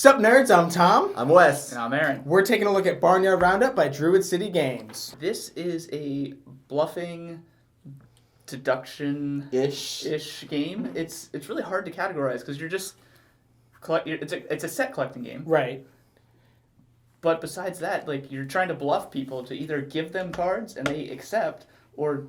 Sup nerds, I'm Tom. I'm Wes. And I'm Aaron. We're taking a look at Barnyard Roundup by Druid City Games. This is a bluffing deduction-ish game. It's really hard to categorize because you're just it's a set collecting game. Right. But besides that, like, you're trying to bluff people to either give them cards and they accept, or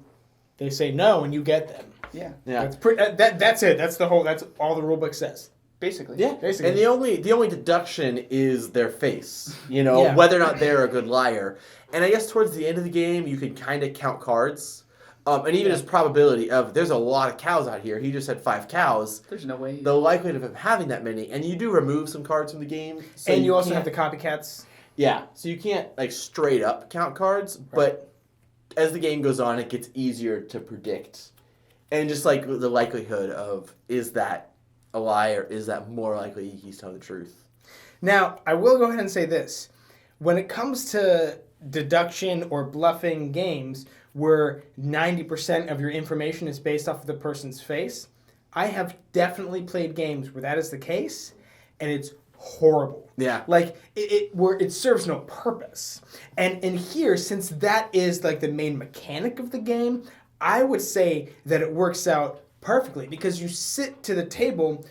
They say no and you get them. yeah, That's that's it. That's all the rulebook says. basically. Yeah, Basically. and the only deduction is their face. You know, Yeah. whether or not they're a good liar. And I guess towards the end of the game, you can kind of count cards. And even his probability of, there's a lot of cows out here. He just had 5 cows. There's no way. The likelihood of him having that many. And you do remove some cards from the game. So and you also can't- have the copycats. Yeah, so you can't, like, straight up count cards. But as the game goes on, it gets easier to predict. And just, like, the likelihood of, is that a lie or is that more likely he's telling the truth? Now, I will go ahead and say this. When it comes to deduction or bluffing games where 90% of your information is based off of the person's face, I have definitely played games where that is the case, and it's horrible. Yeah. Like, where it serves no purpose. And here, since that is like the main mechanic of the game, I would say that it works out perfectly because you sit to the table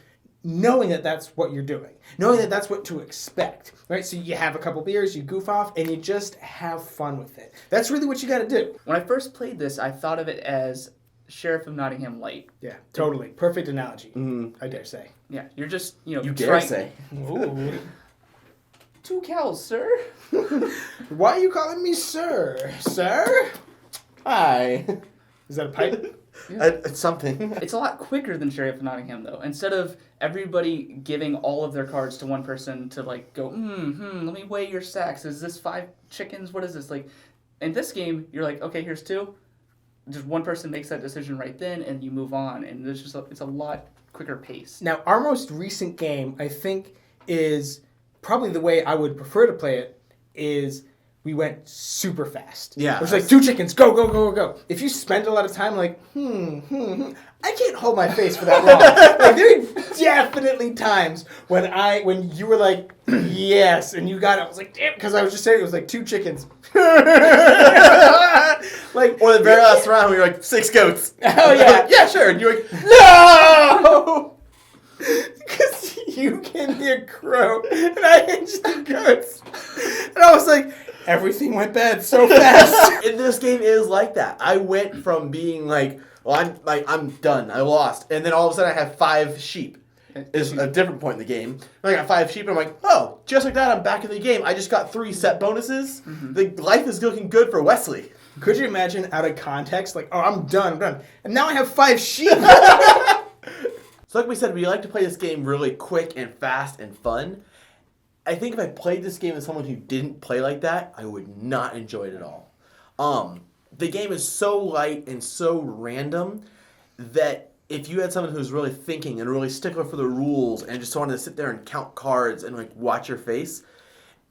knowing that that's what you're doing, knowing that that's what to expect, right? So you have a couple beers, you goof off, and you just have fun with it. That's really what you got to do. When I first played this, I thought of it as Sheriff of Nottingham Light. Yeah, totally. Perfect analogy, I dare say. Yeah, you're just, you Dare say. Ooh. 2 cows, sir. Why are you calling me sir? Sir? Hi. Is that a pipe? It's something. It's a lot quicker than Sheriff of Nottingham, though. Instead of everybody giving all of their cards to one person to, like, go, let me weigh your sacks. Is this 5 chickens? What is this? Like, in this game, you're like, okay, here's 2. Just one person makes that decision right then, and you move on. And it's a lot quicker pace. Now, our most recent game, I think, is probably the way I would prefer to play it, is we went super fast. Yeah. It was like 2 chickens, go, go, go, go. If you spend a lot of time like, I can't hold my face for that long. Like, there are definitely times when you were like, yes, and you got it. I was like, damn, because I was just saying it was like 2 chickens. Like, Or the very last round, we were like, 6 goats. Oh, yeah. Yeah, sure. And you're like, no! Because you can hear crow, and I hear just the goats. And I was like, everything went bad so fast. and this game is like that. I went from being like, well, I'm done. I lost. And then all of a sudden I have 5 sheep. It's a different point in the game. And I got 5 sheep, and I'm like, oh, just like that, I'm back in the game. I just got 3 set bonuses. The life is looking good for Wesley. Could you imagine out of context, like, oh, I'm done. And now I have 5 sheep. So like we said, we like to play this game really quick and fast and fun. I think if I played this game with someone who didn't play like that, I would not enjoy it at all. The game is so light and so random that if you had someone who's really thinking and really stickler for the rules and just wanted to sit there and count cards and like watch your face,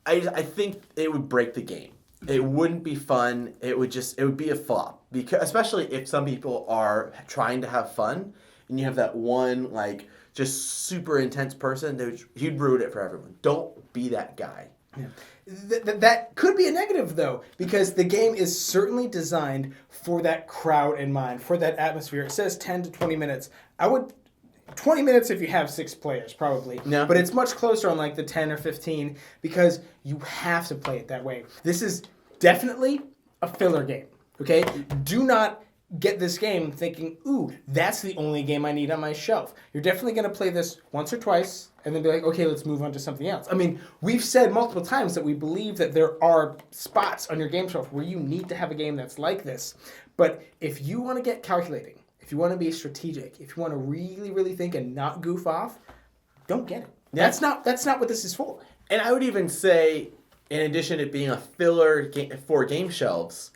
I think it would break the game. It wouldn't be fun. It would be a flop, because especially if some people are trying to have fun and you have that one like just super intense person, he'd ruin it for everyone. Don't be that guy. Yeah. That could be a negative, though, because the game is certainly designed for that crowd in mind, for that atmosphere. It says 10 to 20 minutes. 20 minutes if you have 6 players, probably. Yeah. But it's much closer on like the 10 or 15 because you have to play it that way. This is definitely a filler game, okay? Do not get this game thinking, ooh, that's the only game I need on my shelf. You're definitely going to play this once or twice and then be like, okay, let's move on to something else. I mean, we've said multiple times that we believe that there are spots on your game shelf where you need to have a game that's like this. But if you want to get calculating, if you want to be strategic, if you want to really, really think and not goof off, don't get it. Yeah. That's not what this is for. And I would even say, in addition to being a filler for game shelves,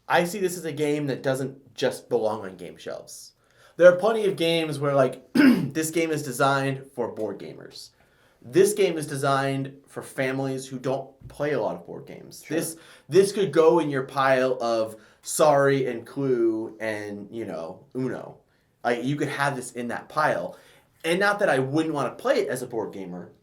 I see this as a game that doesn't just belong on game shelves. There are plenty of games where, like, this game is designed for board gamers. This game is designed for families who don't play a lot of board games. Sure. This could go in your pile of Sorry and Clue and, Uno. Like, you could have this in that pile. And not that I wouldn't want to play it as a board gamer,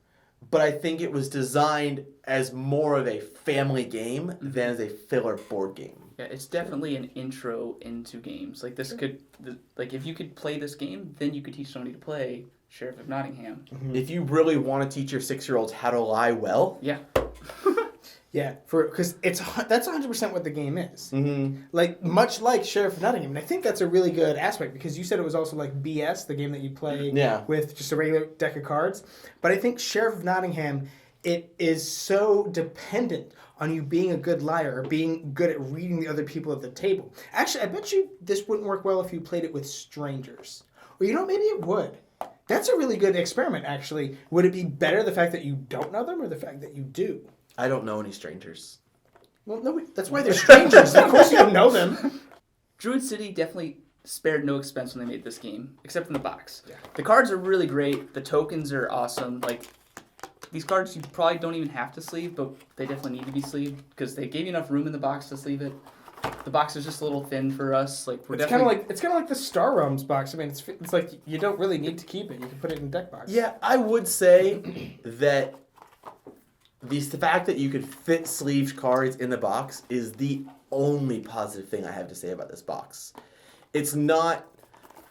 but I think it was designed as more of a family game than as a filler board game. Yeah, it's definitely an intro into games. Like this if you could play this game, then you could teach somebody to play Sheriff of Nottingham. If you really want to teach your 6-year-olds how to lie well, Yeah. Yeah, because that's 100% what the game is. mm-hmm. Like much like Sheriff of Nottingham, and I think that's a really good aspect because you said it was also like BS, the game that you play with just a regular deck of cards. But I think Sheriff of Nottingham, it is so dependent on you being a good liar or being good at reading the other people at the table. Actually, I bet you this wouldn't work well if you played it with strangers. Or maybe it would. That's a really good experiment, actually. Would it be better the fact that you don't know them or the fact that you do? I don't know any strangers. Well, no, that's why they're strangers. Of course you don't know them. Druid City definitely spared no expense when they made this game, except from the box. Yeah. The cards are really great. The tokens are awesome. Like, these cards you probably don't even have to sleeve, but they definitely need to be sleeved because they gave you enough room in the box to sleeve it. The box is just a little thin for us. Like it's kind of like the Star Realms box. I mean, it's like you don't really need to keep it. You can put it in a deck box. Yeah, I would say that the fact that you could fit sleeved cards in the box is the only positive thing I have to say about this box. It's not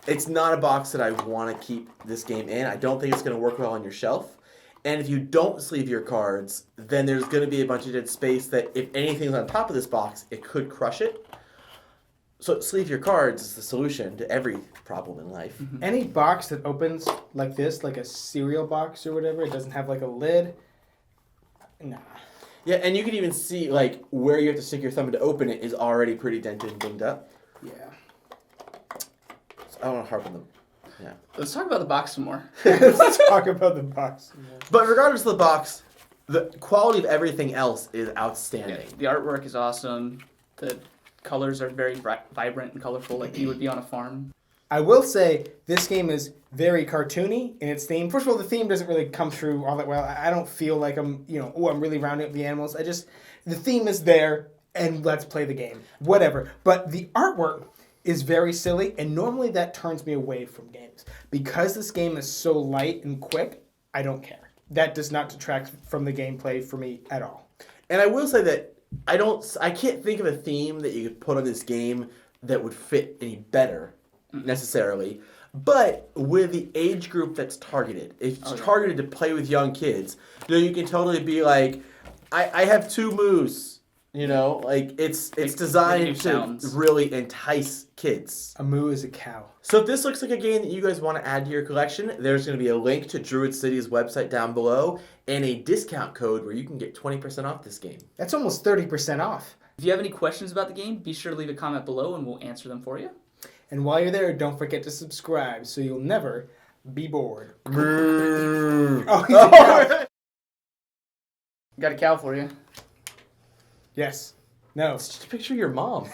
a box that I want to keep this game in. I don't think it's going to work well on your shelf. And if you don't sleeve your cards, then there's going to be a bunch of dead space that if anything's on top of this box, it could crush it. So sleeve your cards is the solution to every problem in life. Mm-hmm. Any box that opens like this, like a cereal box or whatever, it doesn't have like a lid. Nah. Yeah, and you can even see like where you have to stick your thumb to open it is already pretty dented and dinged up. Yeah. So I don't want to harp on them. Yeah. Let's talk about the box some more. Let's talk about the box. But regardless of the box, the quality of everything else is outstanding. Yeah, the artwork is awesome. The colors are very vibrant and colorful, like you would be on a farm. I will say this game is very cartoony in its theme. First of all, the theme doesn't really come through all that well. I don't feel like I'm really rounding up the animals. The theme is there, and let's play the game. Whatever. But the artwork is very silly, and normally that turns me away from games. Because this game is so light and quick, I don't care. That does not detract from the gameplay for me at all. And I will say that I can't think of a theme that you could put on this game that would fit any better necessarily. But with the age group that's targeted, if it's targeted to play with young kids, you can totally be like, I have 2 moves. It's designed to really entice kids. A moo is a cow. So if this looks like a game that you guys want to add to your collection, there's going to be a link to Druid City's website down below and a discount code where you can get 20% off this game. That's almost 30% off. If you have any questions about the game, be sure to leave a comment below and we'll answer them for you. And while you're there, don't forget to subscribe so you'll never be bored. Got a cow for you. Yes. No. It's just a picture of your mom.